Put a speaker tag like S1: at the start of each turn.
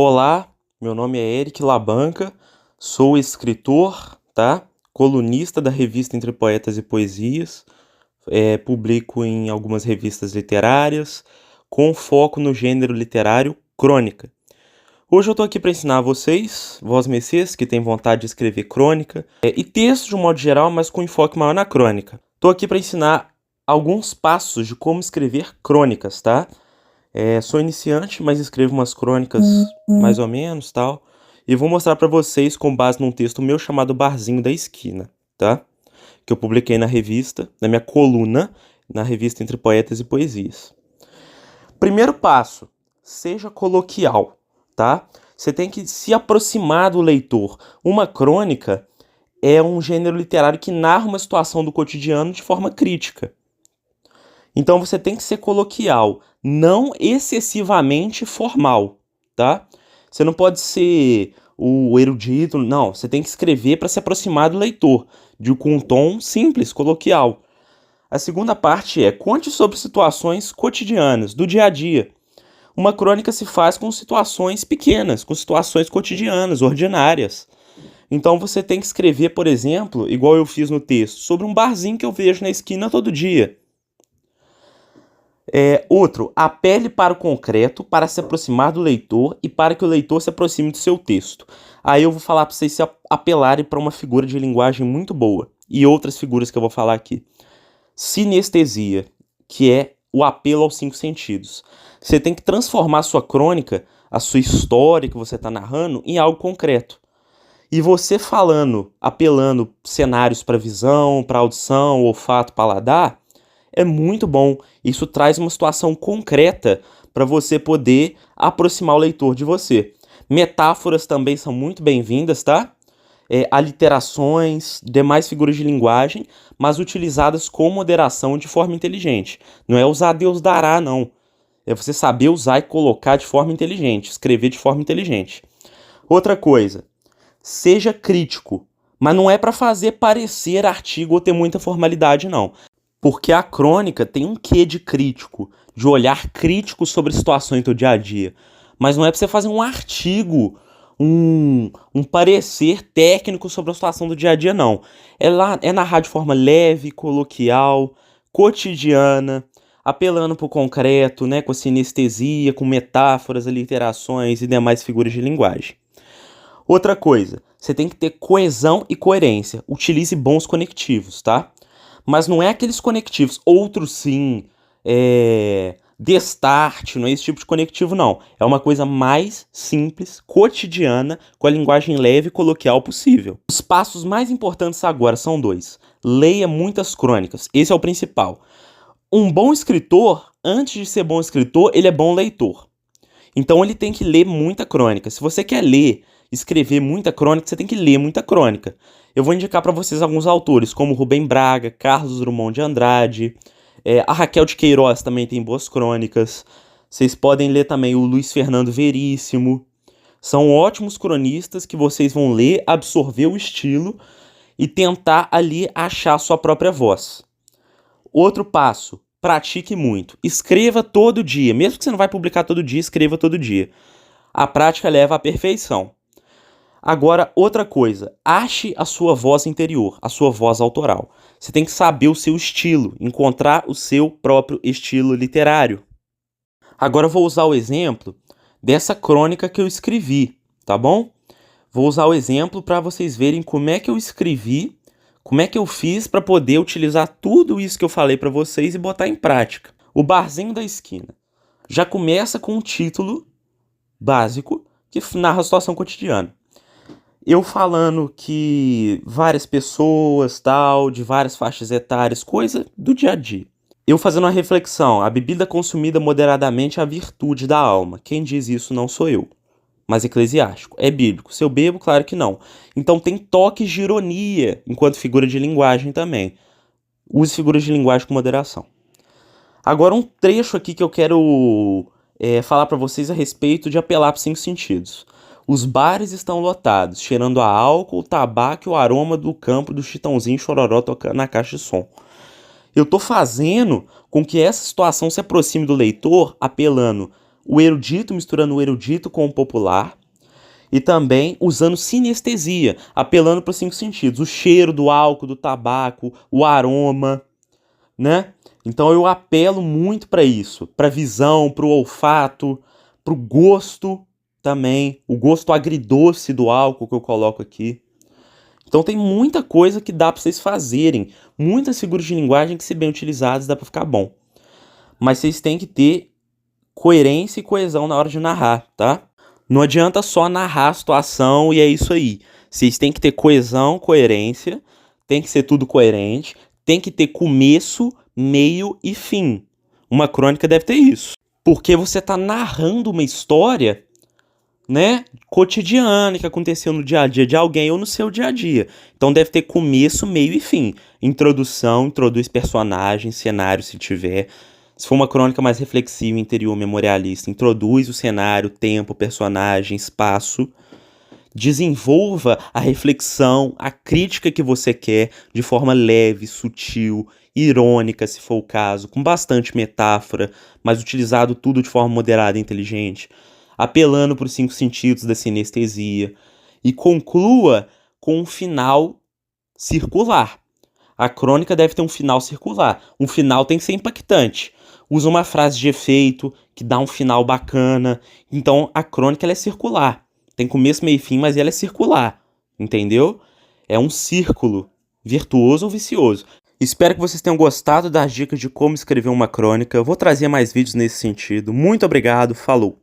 S1: Olá, meu nome é Eric Labanca, sou escritor, tá? Colunista da revista Entre Poetas e Poesias, publico em algumas revistas literárias, com foco no gênero literário crônica. Hoje eu tô aqui para ensinar a vocês, vós messias que têm vontade de escrever crônica, e textos de um modo geral, mas com enfoque maior na crônica. Tô aqui para ensinar alguns passos de como escrever crônicas, tá? Sou iniciante, mas escrevo umas crônicas mais ou menos, tal. E vou mostrar para vocês com base num texto meu chamado Barzinho da Esquina, tá? Que eu publiquei na revista, na minha coluna, na revista Entre Poetas e Poesias. Primeiro passo, seja coloquial, tá? Você tem que se aproximar do leitor. Uma crônica é um gênero literário que narra uma situação do cotidiano de forma crítica. Então você tem que ser coloquial, não excessivamente formal, tá? Você não pode ser o erudito, não. Você tem que escrever para se aproximar do leitor, com um tom simples, coloquial. A segunda parte é conte sobre situações cotidianas, do dia a dia. Uma crônica se faz com situações pequenas, com situações cotidianas, ordinárias. Então você tem que escrever, por exemplo, igual eu fiz no texto, sobre um barzinho que eu vejo na esquina todo dia. Outro, apele para o concreto, para se aproximar do leitor e para que o leitor se aproxime do seu texto. Aí eu vou falar para vocês se apelarem para uma figura de linguagem muito boa. E outras figuras que eu vou falar aqui. Sinestesia, que é o apelo aos 5 sentidos. Você tem que transformar a sua crônica, a sua história que você está narrando, em algo concreto. E você falando, apelando cenários para visão, para audição, olfato, paladar, é muito bom. Isso traz uma situação concreta para você poder aproximar o leitor de você. Metáforas também são muito bem-vindas, tá? Aliterações, demais figuras de linguagem, mas utilizadas com moderação e de forma inteligente. Não é usar Deus dará, não. É você saber usar e colocar de forma inteligente, escrever de forma inteligente. Outra coisa, seja crítico, mas não é para fazer parecer artigo ou ter muita formalidade, não. Porque a crônica tem um quê de crítico, de olhar crítico sobre situações do dia a dia. Mas não é para você fazer um artigo, um parecer técnico sobre a situação do dia a dia, não. É narrar de forma leve, coloquial, cotidiana, apelando para o concreto, né, com sinestesia, com metáforas, aliterações e demais figuras de linguagem. Outra coisa, você tem que ter coesão e coerência. Utilize bons conectivos, tá? Mas não é aqueles conectivos, outros sim, destarte, não é esse tipo de conectivo, não. É uma coisa mais simples, cotidiana, com a linguagem leve e coloquial possível. Os passos mais importantes agora são 2. Leia muitas crônicas, esse é o principal. Um bom escritor, antes de ser bom escritor, ele é bom leitor. Então ele tem que ler muita crônica. Se você quer escrever muita crônica, você tem que ler muita crônica. Eu vou indicar para vocês alguns autores, como Rubem Braga, Carlos Drummond de Andrade, a Raquel de Queiroz também tem boas crônicas. Vocês podem ler também o Luiz Fernando Veríssimo. São ótimos cronistas que vocês vão ler, absorver o estilo e tentar ali achar a sua própria voz. Outro passo, pratique muito. Escreva todo dia. Mesmo que você não vai publicar todo dia, escreva todo dia. A prática leva à perfeição. Agora, outra coisa, ache a sua voz interior, a sua voz autoral. Você tem que saber o seu estilo, encontrar o seu próprio estilo literário. Agora eu vou usar o exemplo dessa crônica que eu escrevi, tá bom? Vou usar o exemplo para vocês verem como é que eu escrevi, como é que eu fiz para poder utilizar tudo isso que eu falei para vocês e botar em prática. O Barzinho da Esquina já começa com um título básico que narra a situação cotidiana. Eu falando que várias pessoas, tal, de várias faixas etárias, coisa do dia a dia. Eu fazendo uma reflexão, a bebida consumida moderadamente é a virtude da alma. Quem diz isso não sou eu, mas eclesiástico. É bíblico. Se eu bebo, claro que não. Então tem toques de ironia, enquanto figura de linguagem também. Use figuras de linguagem com moderação. Agora um trecho aqui que eu quero falar para vocês a respeito de apelar para 5 sentidos. Os bares estão lotados, cheirando a álcool, tabaco e o aroma do campo do Chitãozinho Chororó tocando na caixa de som. Eu estou fazendo com que essa situação se aproxime do leitor, apelando o erudito, misturando o erudito com o popular, e também usando sinestesia, apelando para os 5 sentidos, o cheiro do álcool, do tabaco, o aroma, né? Então eu apelo muito para isso, para visão, para o olfato, para o gosto também, o gosto agridoce do álcool que eu coloco aqui. Então tem muita coisa que dá para vocês fazerem, muitas figuras de linguagem que, se bem utilizadas, dá para ficar bom. Mas vocês têm que ter coerência e coesão na hora de narrar, tá? Não adianta só narrar a situação e é isso aí. Vocês têm que ter coesão, coerência, tem que ser tudo coerente, tem que ter começo, meio e fim. Uma crônica deve ter isso. Porque você está narrando uma história, né, cotidiana que aconteceu no dia a dia de alguém ou no seu dia a dia. Então deve ter começo, meio e fim. Introdução, introduz personagem, cenário se tiver. Se for uma crônica mais reflexiva, interior, memorialista, introduz o cenário, tempo, personagem, espaço. Desenvolva a reflexão, a crítica que você quer de forma leve, sutil, irônica, se for o caso, com bastante metáfora, mas utilizado tudo de forma moderada e inteligente, apelando para os 5 sentidos da sinestesia, e conclua com um final circular. A crônica deve ter um final circular. Um final tem que ser impactante. Usa uma frase de efeito que dá um final bacana. Então a crônica ela é circular. Tem começo, meio e fim, mas ela é circular. Entendeu? É um círculo, virtuoso ou vicioso. Espero que vocês tenham gostado das dicas de como escrever uma crônica. Eu vou trazer mais vídeos nesse sentido. Muito obrigado, falou!